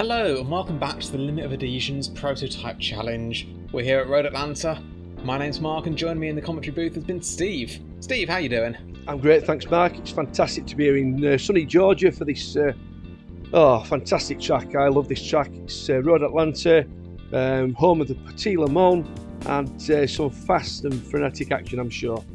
Hello and welcome back to the Limit of Adhesion's Prototype Challenge. We're here at Road Atlanta. My name's Mark and joining me in the commentary booth has been Steve. Steve, how you doing? I'm great, thanks Mark. It's fantastic to be here in sunny Georgia for this fantastic track. I love this track. It's Road Atlanta, home of the Petit Le Mans, and some fast and frenetic action, I'm sure.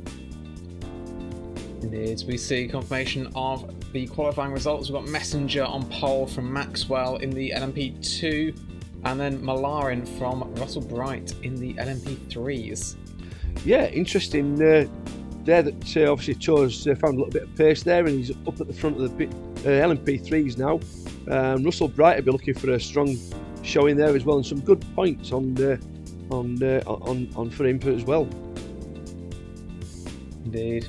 Indeed, we see confirmation of the qualifying results. We've got Messenger on pole from Maxwell in the LMP2, and then Malarin from Russell Bright in the LMP3s. Yeah, interesting there that obviously Tours found a little bit of pace there, and he's up at the front of the LMP3s now. Russell Bright will be looking for a strong showing there as well, and some good points on for him as well. Indeed.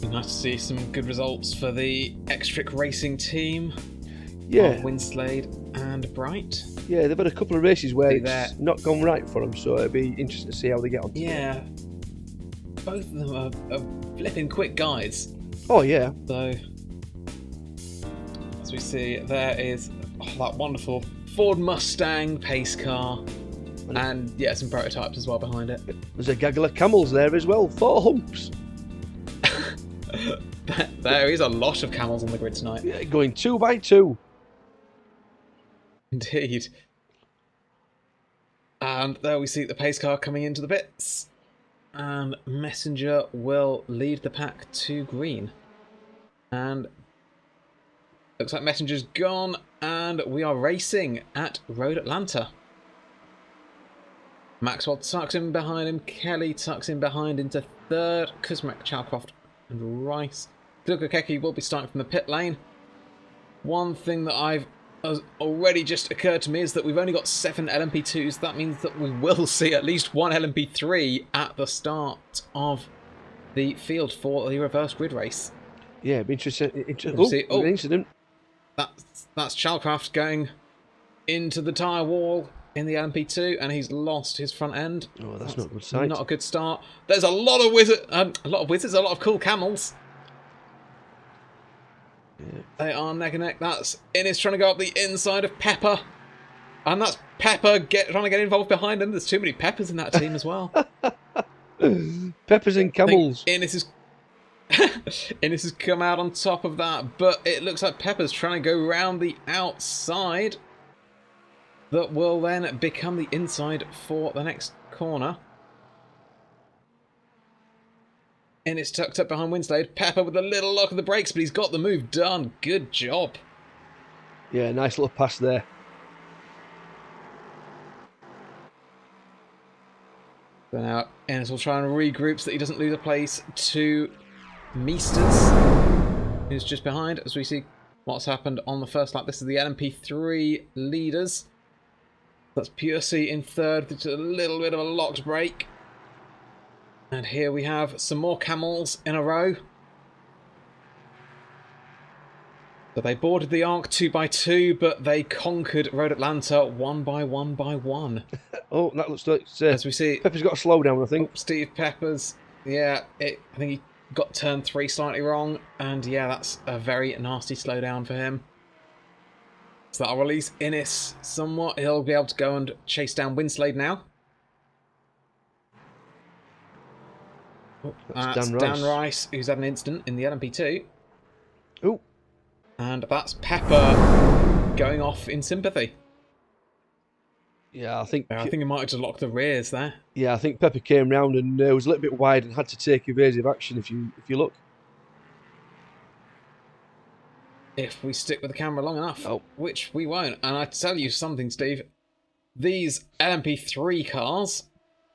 Nice to see some good results for the Extric Racing team. Yeah, Winslade and Bright. Yeah, they've had a couple of races where it's not gone right for them, so it'll be interesting to see how they get on. Yeah, both of them are flipping quick guys. Oh yeah. So, as we see, there is that wonderful Ford Mustang pace car, and yeah, some prototypes as well behind it. There's a gaggle of camels there as well, 4 humps. There is a lot of camels on the grid tonight. Yeah, going 2 by 2. Indeed. And there we see the pace car coming into the pits. And Messenger will lead the pack to green. And looks like Messenger's gone, and we are racing at Road Atlanta. Maxwell tucks in behind him, Kelly tucks in behind into third, Kuzmak, Chalcroft and Rice. Dlugokecki will be starting from the pit lane. One thing that has already just occurred to me is that we've only got 7 LMP2s. That means that we will see at least 1 LMP3 at the start of the field for the reverse grid race. Yeah, it'd be interesting. An incident. That's Chalcroft going into the tyre wall in the LMP2, and he's lost his front end. Oh, that's not a good sight. Not a good start. There's a lot of wizards, a lot of cool camels. Yeah. They are neck and neck. That's Innes trying to go up the inside of Pepper, and that's Pepper trying to get involved behind him. There's too many Peppers in that team as well. Peppers and camels. Innes has come out on top of that, but it looks like Pepper's trying to go round the outside. That will then become the inside for the next corner. And it's tucked up behind Winslade. Pepper with a little lock of the brakes, but he's got the move done. Good job. Yeah, nice little pass there. So now Ennis will try and regroup so that he doesn't lose a place to Meesters, who's just behind, as we see what's happened on the first lap. This is the LMP3 leaders. That's Turzewski in third, with a little bit of a locked brake. And here we have some more camels in a row. So they boarded the Arc 2 by 2, but they conquered Road Atlanta 1 by 1 by 1. Oh, that looks like as we see, Pepper's got to slow down, I think. Steve Peppers, yeah, I think he got turn 3 slightly wrong, and yeah, that's a very nasty slowdown for him. So that'll release Innes somewhat. He'll be able to go and chase down Winslade now. That's Dan Rice, who's had an incident in the LMP2. Oh. And that's Pepper going off in sympathy. Yeah, I think he might have just locked the rears there. Yeah, I think Pepper came round and was a little bit wide and had to take evasive action if you look. If we stick with the camera long enough, which we won't. And I tell you something, Steve, these LMP3 cars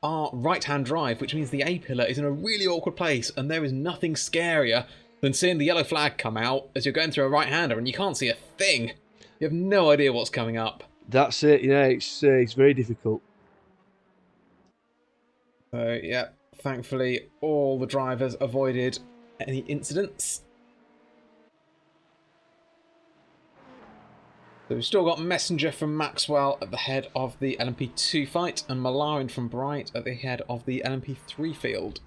are right-hand drive, which means the A-pillar is in a really awkward place, and there is nothing scarier than seeing the yellow flag come out as you're going through a right-hander and you can't see a thing. You have no idea what's coming up. That's it, yeah, it's very difficult. So, yeah, thankfully all the drivers avoided any incidents. So we've still got Messenger from Maxwell at the head of the LMP2 fight, and Malarin from Bright at the head of the LMP3 field.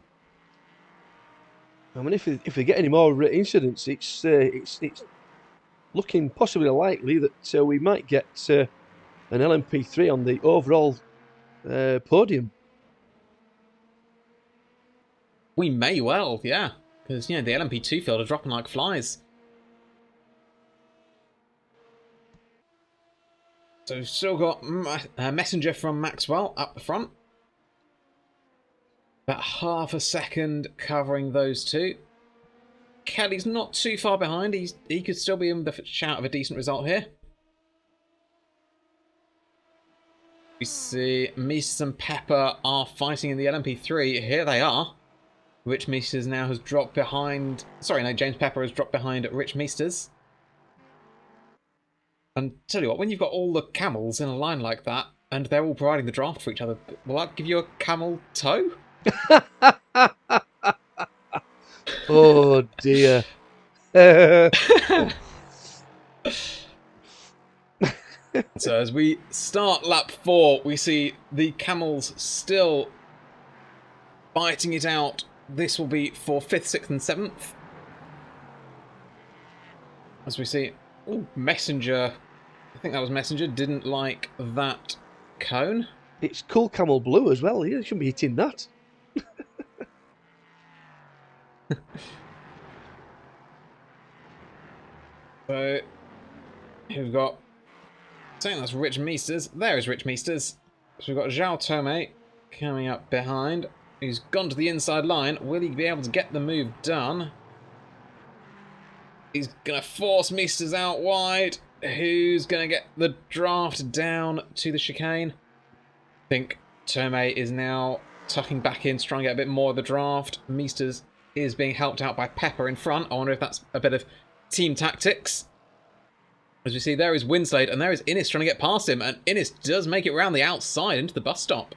I mean, if we get any more incidents, it's looking possibly likely that we might get an LMP3 on the overall podium. We may well, yeah. Because, you know, the LMP2 field are dropping like flies. So we've still got a messenger from Maxwell up the front. About half a second covering those two. Kelly's not too far behind. He could still be in the shout of a decent result here. We see Meesters and Pepper are fighting in the LMP3. Here they are. Rich Meesters now has dropped behind... Sorry, no, James Pepper has dropped behind Rich Meesters. And tell you what, when you've got all the camels in a line like that, and they're all providing the draft for each other, will that give you a camel toe? Oh dear. So as we start lap 4, we see the camels still fighting it out. This will be for 5th, 6th and 7th. As we see, ooh, Messenger, I think that was Messenger, didn't like that cone. It's cool camel blue as well. You shouldn't be hitting that. So, we've got, I think that's Rich Meesters. There is Rich Meesters. So we've got Zhao Tome coming up behind. He's gone to the inside line. Will he be able to get the move done? He's going to force Meesters out wide. Who's going to get the draft down to the chicane? I think Tome is now tucking back in to try and get a bit more of the draft. Meesters is being helped out by Pepper in front. I wonder if that's a bit of team tactics. As we see, there is Winslade, and there is Innes trying to get past him, and Innes does make it around the outside into the bus stop.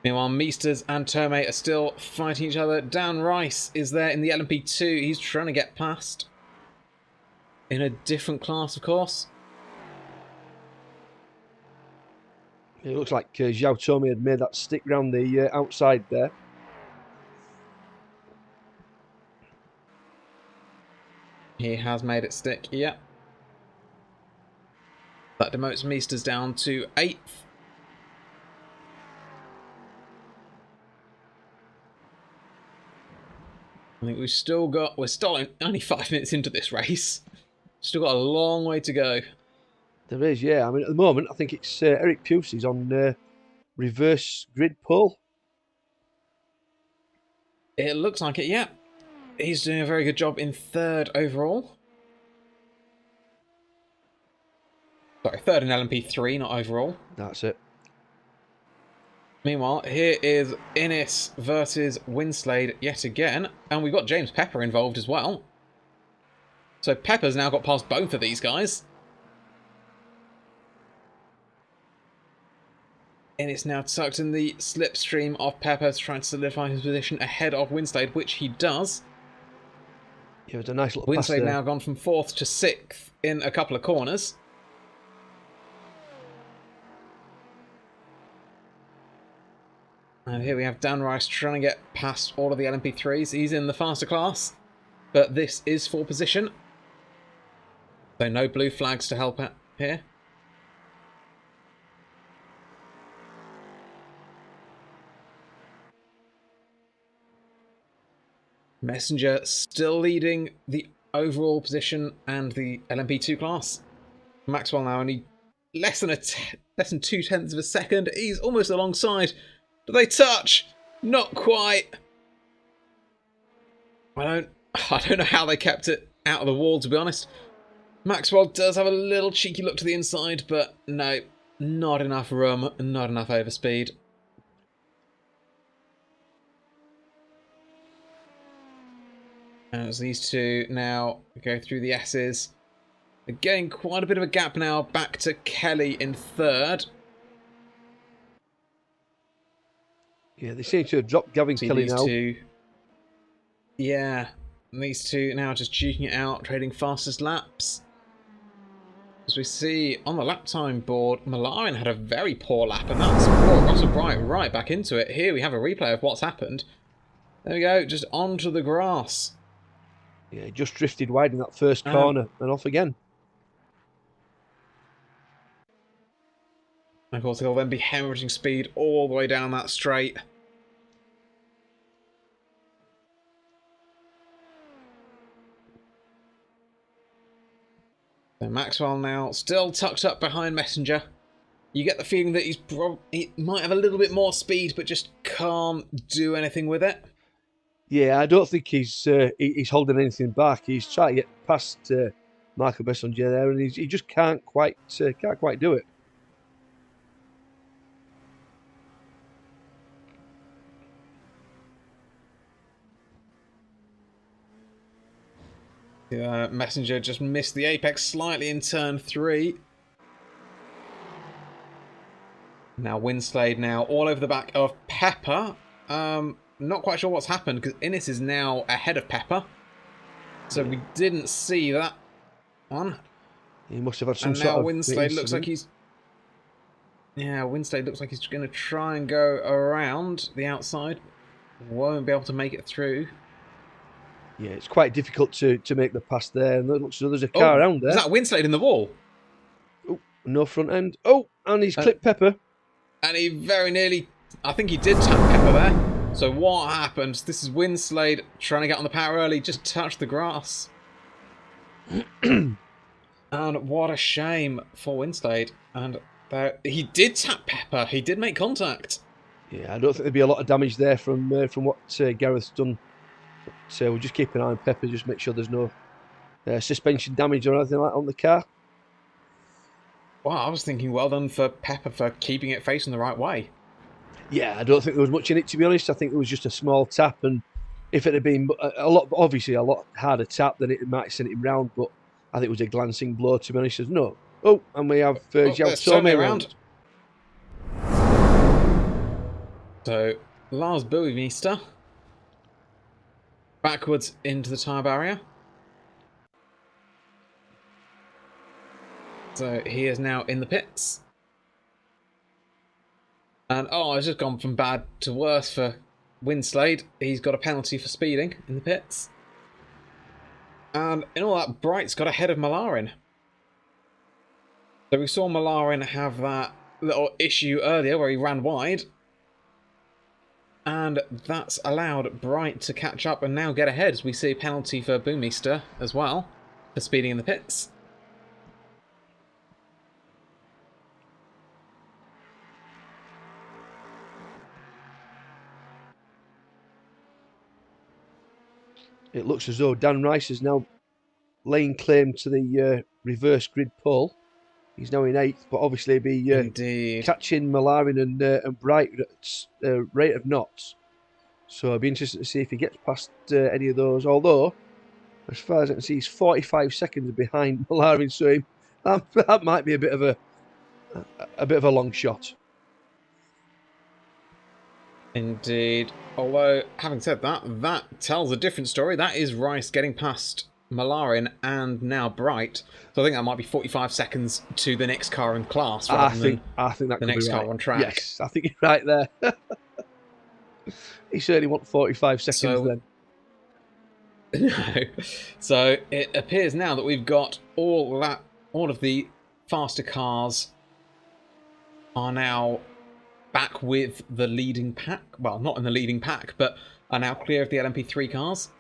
Meanwhile, Meesters and Tome are still fighting each other. Dan Rice is there in the LMP2. He's trying to get past. In a different class, of course. It looks like Zhao Tome had made that stick round the outside there. He has made it stick, yeah. That demotes Meesters down to 8th. I think we're still only 5 minutes into this race. Still got a long way to go. There is, yeah. I mean, at the moment, I think it's Eric Pusey's on reverse grid pole. It looks like it, yeah. He's doing a very good job in 3rd overall. Sorry, 3rd in LMP3, not overall. That's it. Meanwhile, here is Innes versus Winslade yet again. And we've got James Pepper involved as well. So Pepper's now got past both of these guys. Innes now tucked in the slipstream of Pepper to try and solidify his position ahead of Winslade, which he does. Yeah, it was a nice little pass Winslade there. now gone from 4th to 6th in a couple of corners. And here we have Dan Rice trying to get past all of the LMP3s. He's in the faster class, but this is for position. So no blue flags to help out here. Messenger still leading the overall position and the LMP2 class. Maxwell now only less than 0.2 of a second. He's almost alongside. Do they touch? Not quite. I don't know how they kept it out of the wall, to be honest. Maxwell does have a little cheeky look to the inside, but no, not enough room, not enough overspeed. As these two now go through the S's. They're getting quite a bit of a gap now back to Kelly in 3rd. Yeah, they seem to have dropped Gavin Kelly now. Yeah, these two now just duking it out, trading fastest laps. As we see on the lap time board, Malarin had a very poor lap, and that's brought Russell Bright right back into it. Here we have a replay of what's happened. There we go, just onto the grass. Yeah, just drifted wide in that first corner and off again. Of course, he'll then be hemorrhaging speed all the way down that straight. So Maxwell now still tucked up behind Messenger. You get the feeling that he might have a little bit more speed, but just can't do anything with it. Yeah, I don't think he's holding anything back. He's trying to get past Michael Messenger there, and he just can't quite do it. Messenger just missed the apex slightly in turn 3. Now Winslade now all over the back of Pepper. Not quite sure what's happened because Innes is now ahead of Pepper. So we didn't see that one. He must have had some and sort now of Winslade looks like he's... Yeah, Winslade looks like he's going to try and go around the outside. Won't be able to make it through. Yeah, it's quite difficult to make the pass there. And it looks like there's a car around there. Is that Winslade in the wall? Oh, no front end. Oh, and he's clipped Pepper. And he very nearly... I think he did tap Pepper there. So what happens? This is Winslade trying to get on the power early. Just touched the grass. And what a shame for Winslade. And he did tap Pepper. He did make contact. Yeah, I don't think there'd be a lot of damage there from what Gareth's done. So we'll just keep an eye on Pepper, just make sure there's no suspension damage or anything like that on the car. Well, I was thinking well done for Pepper for keeping it facing the right way. Yeah, I don't think there was much in it, to be honest. I think it was just a small tap, and if it had been a lot harder tap, then it might have sent him round, but I think it was a glancing blow, to be honest. No. Oh, and we have Tome around. So, Lars Buemister backwards into the tyre barrier. So he is now in the pits. And it's just gone from bad to worse for Winslade. He's got a penalty for speeding in the pits. And in all that, Bright's got ahead of Malarin. So we saw Malarin have that little issue earlier where he ran wide. And that's allowed Bright to catch up and now get ahead, as we see a penalty for Buemister as well for speeding in the pits. It looks as though Dan Rice is now laying claim to the reverse grid pole. He's now in 8th, but obviously he'll be catching Malarin and Bright at rate of knots. So I'll be interested to see if he gets past any of those. Although, as far as I can see, he's 45 seconds behind Malarin, so that might be a bit of a long shot. Indeed. Although, having said that, that tells a different story. That is Rice getting past Malarin and now Bright. So I think that might be 45 seconds to the next car in class rather than that the next car on track. Yes, I think you're right there. He certainly wants 45 seconds then. No. So it appears now that we've got all of the faster cars are now back with the leading pack. Well, not in the leading pack, but are now clear of the LMP3 cars.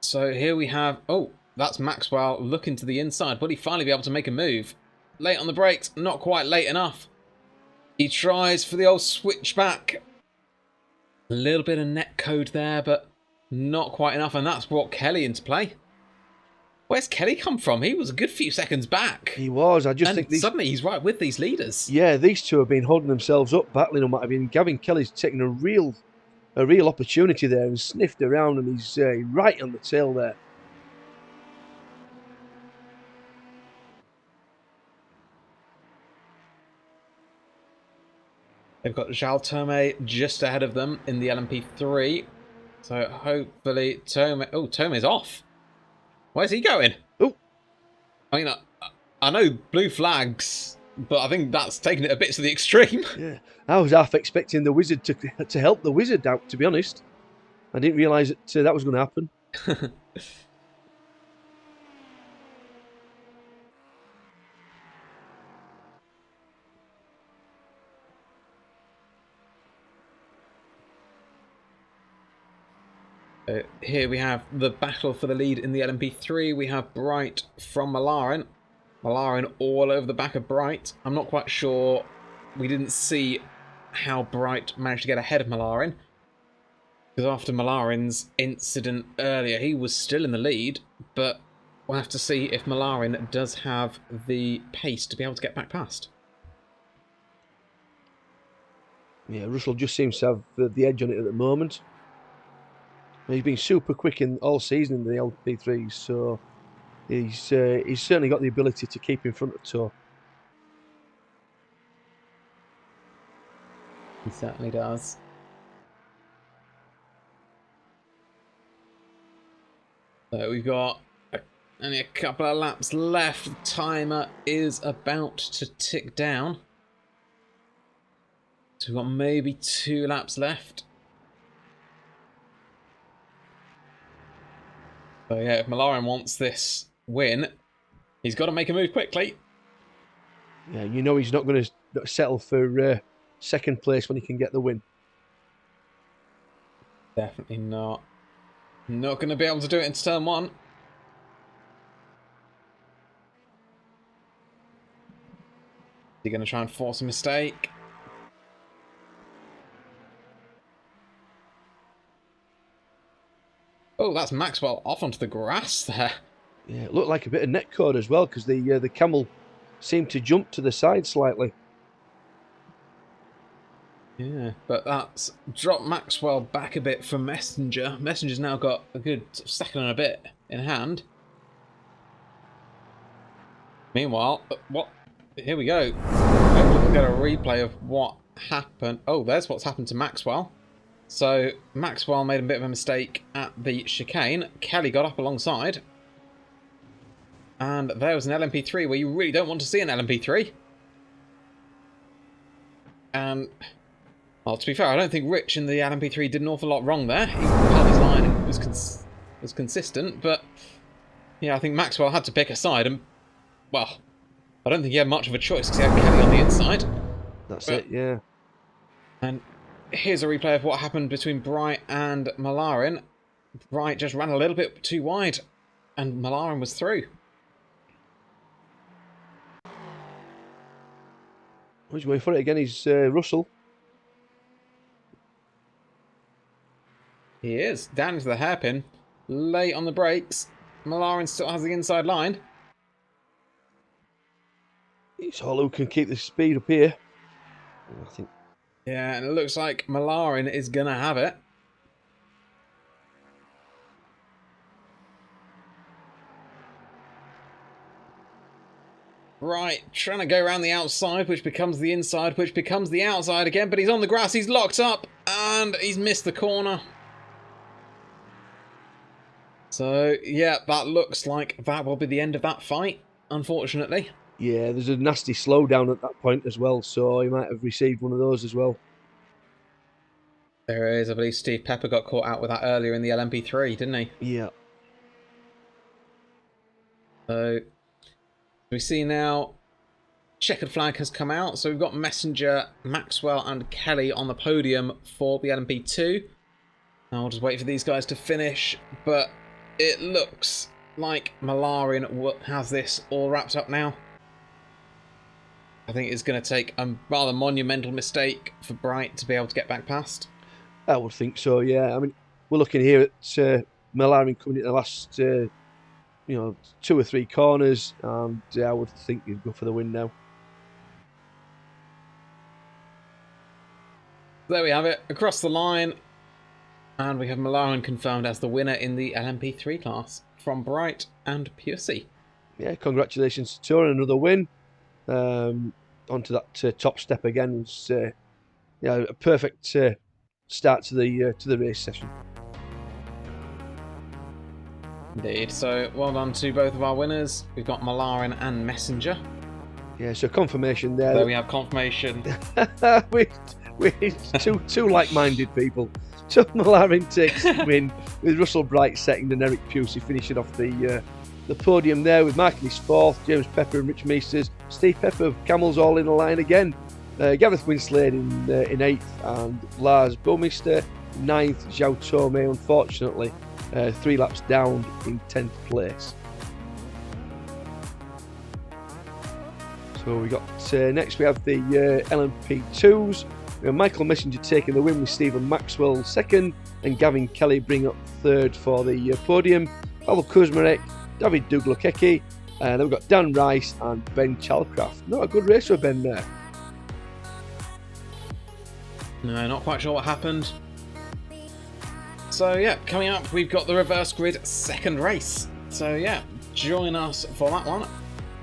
So here we have... Oh, that's Maxwell looking to the inside. Will he finally be able to make a move? Late on the brakes. Not quite late enough. He tries for the old switchback. A little bit of net code there, but not quite enough. And that's brought Kelly into play. Where's Kelly come from? He was a good few seconds back. He was. I just think suddenly he's right with these leaders. Yeah, these two have been holding themselves up, battling on what I mean. Gavin Kelly's taken a real opportunity there and sniffed around, and he's right on the tail there. They've got João Tome just ahead of them in the LMP3. So hopefully Tome... Oh, Tome's off. Where's he going? Oh, I mean, I know blue flags, but I think that's taking it a bit to the extreme. Yeah, I was half expecting the Wizard to help the Wizard out, to be honest. I didn't realise that that was going to happen. Here we have the battle for the lead in the LMP3. We have Bright from Malarin. Malarin all over the back of Bright. I'm not quite sure. We didn't see how Bright managed to get ahead of Malarin. Because after Malarin's incident earlier, he was still in the lead. But we'll have to see if Malarin does have the pace to be able to get back past. Yeah, Russell just seems to have the edge on it at the moment. He's been super quick in all season in the LP3s, so he's certainly got the ability to keep in front of Tour. He certainly does. So we've got only a couple of laps left. The timer is about to tick down. So we've got maybe 2 laps left. So yeah, if Malarin wants this win, he's got to make a move quickly. Yeah, you know he's not going to settle for second place when he can get the win. Definitely not. Not going to be able to do it into turn 1. Is he going to try and force a mistake? Oh, that's Maxwell off onto the grass there. Yeah, it looked like a bit of netcode as well, because the camel seemed to jump to the side slightly. Yeah, but that's dropped Maxwell back a bit from Messenger. Messenger's now got a good second and a bit in hand. Meanwhile, what? Here we go. We've got a replay of what happened. Oh, there's what's happened to Maxwell. So Maxwell made a bit of a mistake at the chicane. Kelly got up alongside. And there was an LMP3 where you really don't want to see an LMP3. And, well, to be fair, I don't think Rich in the LMP3 did an awful lot wrong there. He held his line and was consistent. But, yeah, I think Maxwell had to pick a side. And, well, I don't think he had much of a choice because he had Kelly on the inside. That's it, yeah. And here's a replay of what happened between Bright and Malarin. Bright just ran a little bit too wide, and Malarin was through. Who's going for it again? He's Russell. He is. Down into the hairpin. Late on the brakes. Malarin still has the inside line. It's all who can keep the speed up here. I think. Yeah, and it looks like Malarin is going to have it. Right, trying to go around the outside, which becomes the inside, which becomes the outside again, but he's on the grass, he's locked up, and he's missed the corner. So, yeah, that looks like that will be the end of that fight, unfortunately. Yeah, there's a nasty slowdown at that point as well, so he might have received one of those as well. There is. I believe Steve Pepper got caught out with that earlier in the LMP3, didn't he? Yeah. So, we see now checkered flag has come out. So we've got Messenger, Maxwell and Kelly on the podium for the LMP2. Now we'll just wait for these guys to finish. But it looks like Malarin has this all wrapped up now. I think it's going to take a rather monumental mistake for Bright to be able to get back past. I would think so, yeah. I mean, we're looking here at Malarin coming in the last, 2 or 3 corners, and I would think he'd go for the win now. There we have it, across the line, and we have Malarin confirmed as the winner in the LMP3 class from Bright and Pusey. Yeah, congratulations to Tour, another win. Onto that top step again was a perfect start to the race session. Indeed. So well done to both of our winners. We've got Malarin and Messenger. Yeah, so confirmation there. There we have confirmation. we're two like-minded people. Mullerin takes the win, with Russell Bright second and Eric Pusey finishing off the podium there, with Mark in his fourth, James Pepper and Rich Meesters, Steve Pepper of Camels all in the line again, Gareth Winslade in eighth, and Lars Bowmeister ninth. Zhao Tome, unfortunately, 3 laps down in 10th place. So we got next we have the LMP2s. We have Michael Messenger taking the win with Stephen Maxwell second, and Gavin Kelly bring up third for the podium. Pavel Kuzmarek, David Dlugokecki, and then we've got Dan Rice and Ben Chalcraft. Not a good race for Ben there. No, not quite sure what happened. So yeah, coming up we've got the reverse grid second race. So yeah, join us for that one.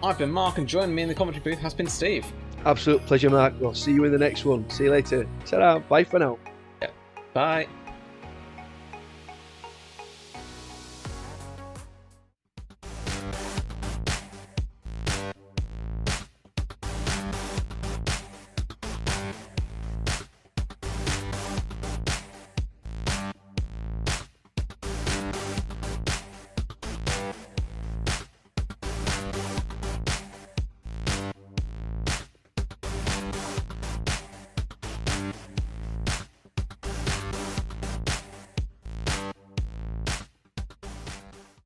I've been Mark, and joining me in the commentary booth has been Steve. Absolute pleasure, Mark. We'll see you in the next one. See you later. Ta-ra. Bye for now. Yeah. Bye.